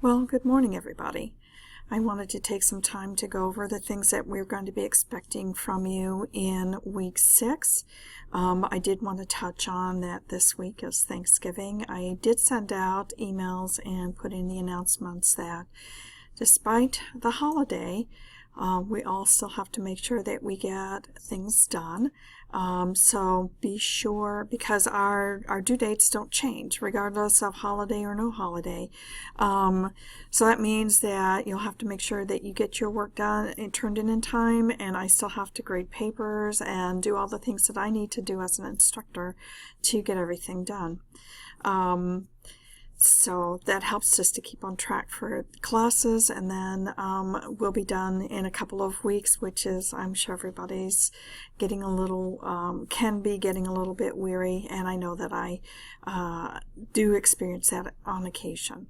Well, good morning, everybody. I wanted to take some time to go over the things that we're going to be expecting from you in week 6. I did want to touch on that this week is Thanksgiving. I did send out emails and put in the announcements that despite the holiday, we all still have to make sure that we get things done. So be sure, because our due dates don't change regardless of holiday or no holiday. So that means that you'll have to make sure that you get your work done and turned in time, and I still have to grade papers and do all the things that I need to do as an instructor to get everything done. So that helps us to keep on track for classes, and then we'll be done in a couple of weeks, which is, I'm sure everybody's getting a little, can be getting a little bit weary, and I know that I do experience that on occasion.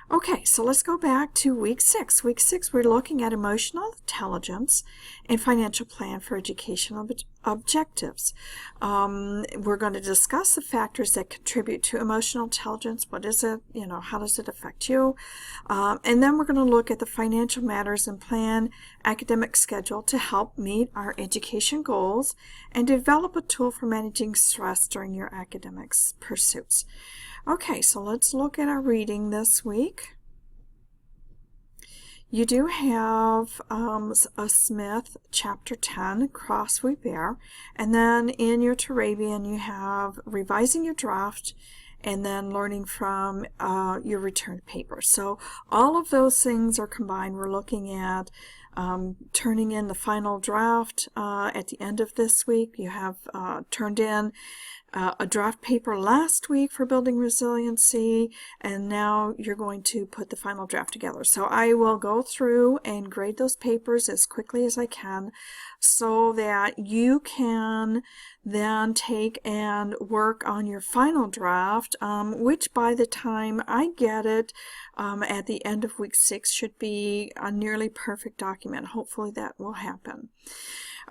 Okay, so let's go back to week 6. Week 6, we're looking at emotional intelligence and financial plan for educational objectives. We're going to discuss the factors that contribute to emotional intelligence. What is it? How does it affect you? And then we're going to look at the financial matters and plan academic schedule to help meet our education goals and develop a tool for managing stress during your academics pursuits. Okay, so let's look at our reading this week. You do have a Smith chapter 10, Cross We Bear, and then in your Turabian you have revising your draft and then learning from your return paper. So all of those things are combined. We're looking at turning in the final draft at the end of this week. You have turned in a draft paper last week for building resiliency, and now you're going to put the final draft together. So I will go through and grade those papers as quickly as I can so that you can then take and work on your final draft, which by the time I get it at the end of week 6 should be a nearly perfect document. Hopefully that will happen.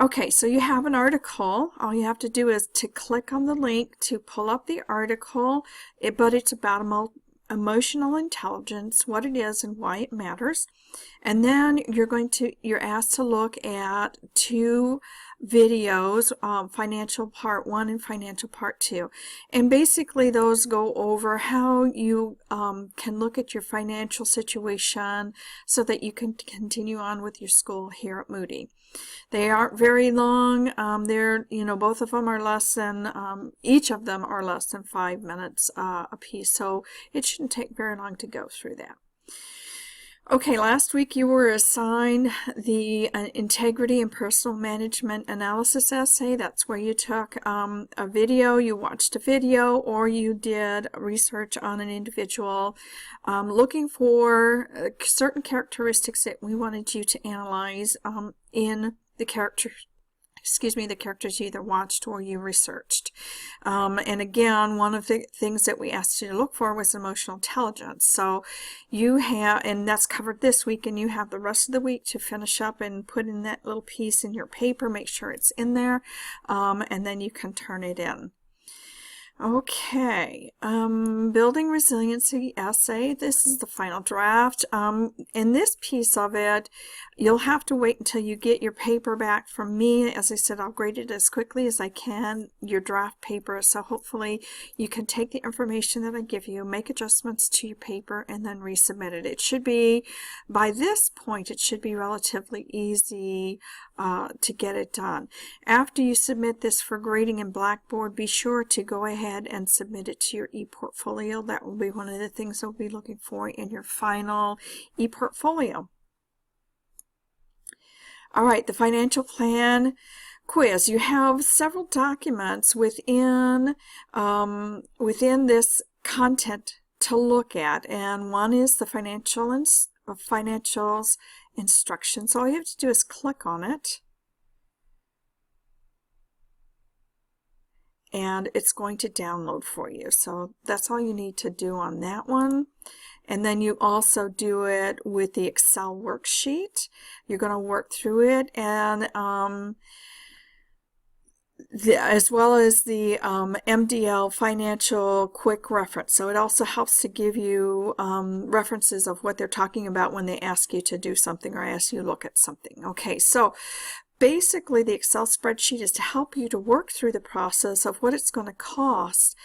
Okay, so you have an article. All you have to do is to click on the link to pull up the article, but it's about emotional intelligence, what it is and why it matters. And then you're asked to look at 2 videos, financial part 1 and financial part 2. And basically those go over how you can look at your financial situation so that you can continue on with your school here at Moody. They aren't very long. They're, both of them are less than, each of them are less than 5 minutes a piece. So it shouldn't take very long to go through that. Okay, last week you were assigned the Integrity and Personal Management Analysis essay. That's where you took a video, you watched a video, or you did research on an individual looking for certain characteristics that we wanted you to analyze in the characters you either watched or you researched. And again, one of the things that we asked you to look for was emotional intelligence. So you have, and that's covered this week, and you have the rest of the week to finish up and put in that little piece in your paper, make sure it's in there, and then you can turn it in. Okay, building resiliency essay. This is the final draft. In this piece of it, you'll have to wait until you get your paper back from me. As I said, I'll grade it as quickly as I can, your draft paper. So hopefully you can take the information that I give you, make adjustments to your paper, and then resubmit it. It should be, by this point, it should be relatively easy to get it done. After you submit this for grading in Blackboard, be sure to go ahead and submit it to your ePortfolio. That will be one of the things they'll be looking for in your final ePortfolio. All right, the financial plan quiz. You have several documents within this content to look at, and one is the financials instructions. So all you have to do is click on it, and it's going to download for you. So that's all you need to do on that one. And then you also do it with the Excel worksheet. You're going to work through it, and as well as the MDL financial quick reference. So it also helps to give you references of what they're talking about when they ask you to do something or ask you to look at something. Okay, so basically the Excel spreadsheet is to help you to work through the process of what it's going to cost,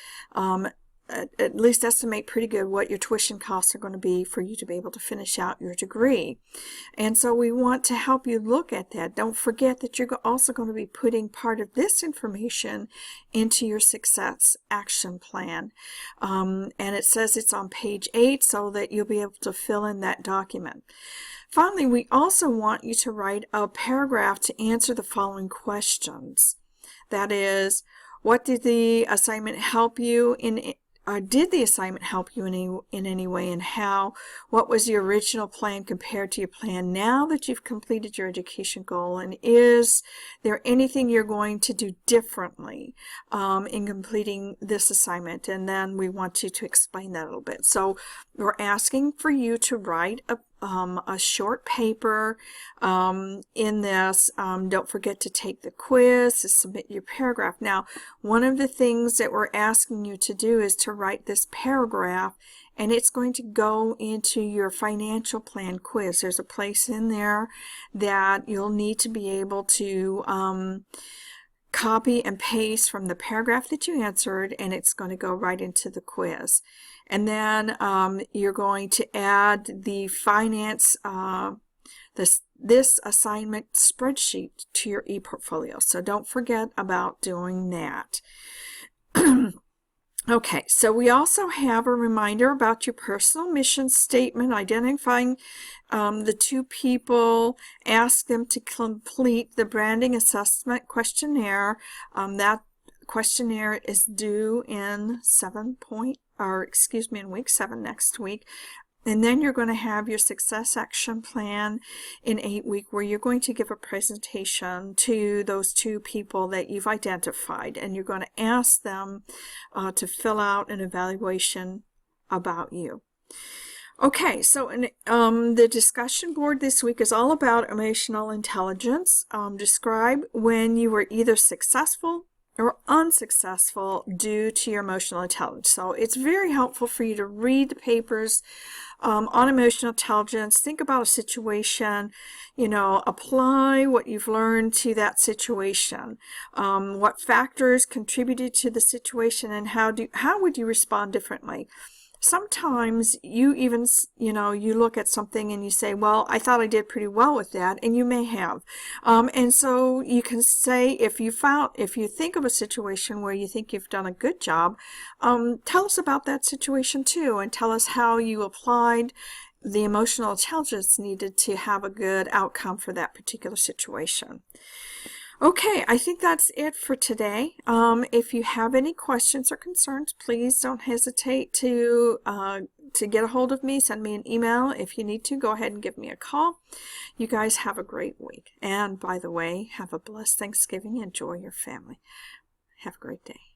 at least estimate pretty good what your tuition costs are going to be for you to be able to finish out your degree. And so we want to help you look at that. Don't forget that you're also going to be putting part of this information into your success action plan. And it says it's on page 8 so that you'll be able to fill in that document. Finally, we also want you to write a paragraph to answer the following questions. That is, what did the assignment help you in? Did the assignment help you in any way, and how? What was your original plan compared to your plan now that you've completed your education goal? And is there anything you're going to do differently in completing this assignment? And then we want you to explain that a little bit. So we're asking for you to write a short paper in this. Don't forget to take the quiz, to submit your paragraph. Now, one of the things that we're asking you to do is to write this paragraph, and it's going to go into your financial plan quiz. There's a place in there that you'll need to be able to copy and paste from the paragraph that you answered, and it's going to go right into the quiz. And then you're going to add the finance, this assignment spreadsheet to your ePortfolio. So don't forget about doing that. Okay, so we also have a reminder about your personal mission statement, identifying the 2 people, ask them to complete the branding assessment questionnaire. That questionnaire is due in in week 7 next week. And then you're going to have your success action plan in 8 weeks, where you're going to give a presentation to those 2 people that you've identified, and you're going to ask them to fill out an evaluation about you. Okay, so the discussion board this week is all about emotional intelligence. Describe when you were either successful or unsuccessful due to your emotional intelligence. So it's very helpful for you to read the papers on emotional intelligence. Think about a situation, apply what you've learned to that situation. What factors contributed to the situation, and how would you respond differently? Sometimes you even, you look at something and you say, well, I thought I did pretty well with that, and you may have. And so you can say, if you think of a situation where you think you've done a good job, tell us about that situation too, and tell us how you applied the emotional intelligence needed to have a good outcome for that particular situation. Okay, I think that's it for today. If you have any questions or concerns, please don't hesitate to get a hold of me. Send me an email. If you need to, go ahead and give me a call. You guys have a great week. And by the way, have a blessed Thanksgiving. Enjoy your family. Have a great day.